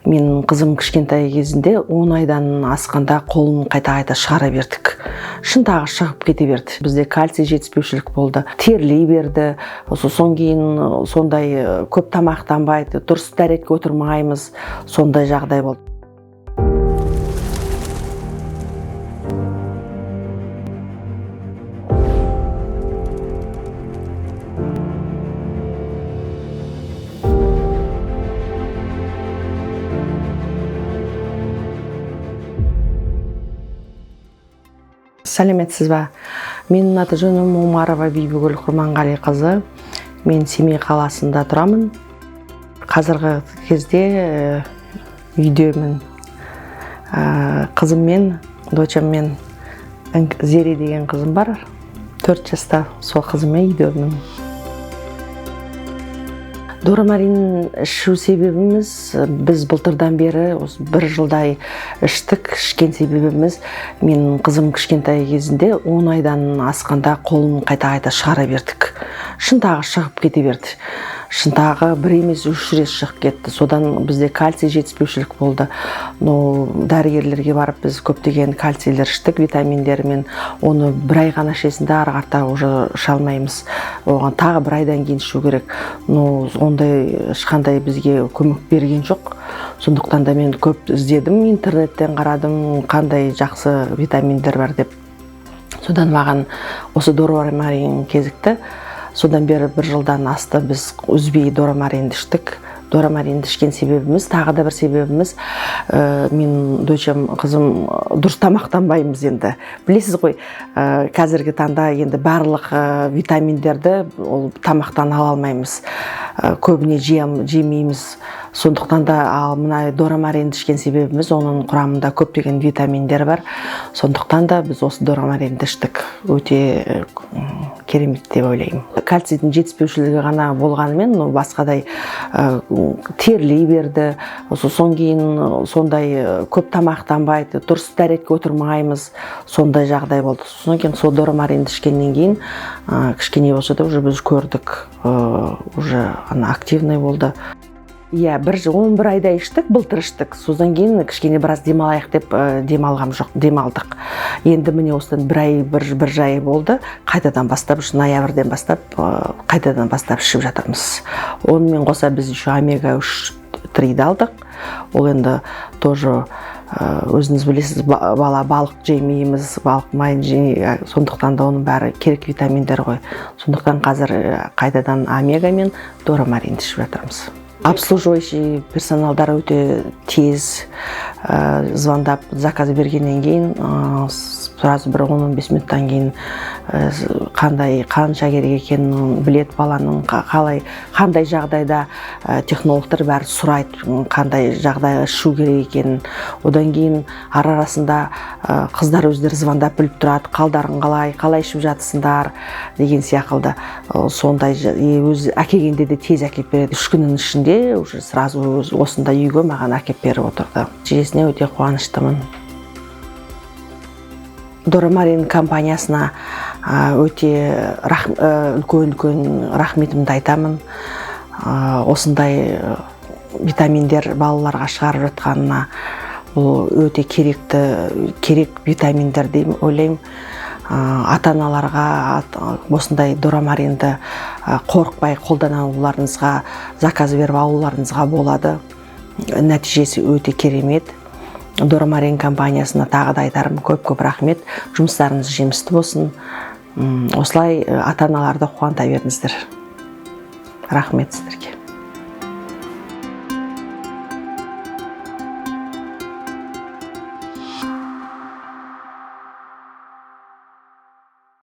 Менің қызым кішкентай кезінде 10 айдан асқанда қолын қайта шығара бердік. Шынтағы шығып кете берді. Бізде кальций жетіспеушілік болды. Терлей берді. Содан кейін сондай көп тамақтанбайды, дұрыс дәретке отырмаймыз. Сондай жағдай болды. Сәлеметсіз ба? Менің аты жөнім Омарова Бибігүл Құрманғалиқызы. Мен Семей қаласында тұрамын. Қазіргі кезде үйдемін. Қызыммен, дочаммен Зере деген қызым бар. 4 жаста, сол қызыммен үйдемін. Дорамарин ішу себебіміз, біз былтырдан бері 1 жылдай ішкен себебіміз, менің қызым кішкентай кезінде 10 айдан асқанда қолын қайта шығара бердік. Шынтағы шығып кете берді. Шынтағы 1 емес 3 рет шығып кетті. Содан бізде кальций жетіспеушілік болды. Дәрігерлерге барып біз көптеген кальцийлер іштік, витаминдермен. Оны 1 ай ғана ішесінде ары қарата уже іше алмаймыз. Оған тағы 1 айдан кейін ішу керек. Ондай ешқандай бізге көмек берген жоқ. Сондықтан да мен көп іздедім, интернеттен қарадым, қандай жақсы витаминдер бар деп. Содан маған осы дорамарин кезікті. Содан бері 1 жылдан асты біз үзбей дорамаринді іштік. Дорамаринді ішкен себебіміз, тағы да бір себебіміз, мен дочам, қызым дұрыс тамақтанбаймыз енді. Білесіз ғой, қазіргі таңда енді барлық витаминдерді тамақтан ала алмаймыз. Көбіне жемейміз. Сондықтан да мына дорамаринді ішкен себебіміз, оның құрамында көптеген витаминдер бар. Сондықтан да біз осы дорамаринді іштік. Өте керемет деп ойлаймын. Кальцийдің жетіспеушілігі ғана болғанымен, басқадай терлей берді. Содан кейін сондай көп тамақтанбайды, дұрыс дәретке отырмаймыз. Сондай жағдай болды. Содан кейін сол дорамаринді ішкеннен кейін кішкене болса да уже біз көрдік, уже активный болды. 11 айда іштік, былтыр іштік. Содан кейін кішкене біраз демалайық деп демалдық. Енді міне осыдан 1 ай, 1 ай болды. Қайтадан бастап, ноябрьден бастап, қайтадан бастап ішіп жатырмыз. Онымен қоса біз еще омега-3 алдық. Ол енді тоже өзіңіз білесіз, балық жемейміз, балық майын жемей, сондықтан да оның бәрі керек витаминдер ғой. Сондықтан қазір қайтадан омега мен дорамаринді ішіп жатырмыз. Обслуживающий персоналдар өте тез звондап заказ бергеннен кейін, сразу бір 10-15 минуттан кейін қанша керек екенін білет, баланың қандай жағдайда технологтар бәрі сұрайды, қандай жағдайда ішу керек екенін. Одан кейін арасында қыздар өздері звондап біліп тұрады, қалдарың қалай ішіп жатсыңдар деген сияқты. Сондай өз әкелгенде де тез әкеп береді. 3 күннің ішінде уже сразу осында үйге маған әкеп беріп отырды. Нәтижесіне өте қуаныштымын. Дорамарин компаниясына өте үлкен рахметімді айтамын. Осындай витаминдер балаларға шығарып жатқанына, бұл өте керек витаминдер деп ойлаймын. Ата-аналарға осындай дорамаринді қорықпай қолдануларыңызға, заказ беріп алуларыңызға болады. Нәтижесі өте керемет. Дорамарин компаниясына тағы да айтарым, көп рахмет. Жұмыстарыңыз жемісті болсын. Осылай ата-аналарды қуанта беріңіздер. Рахмет сіздерге.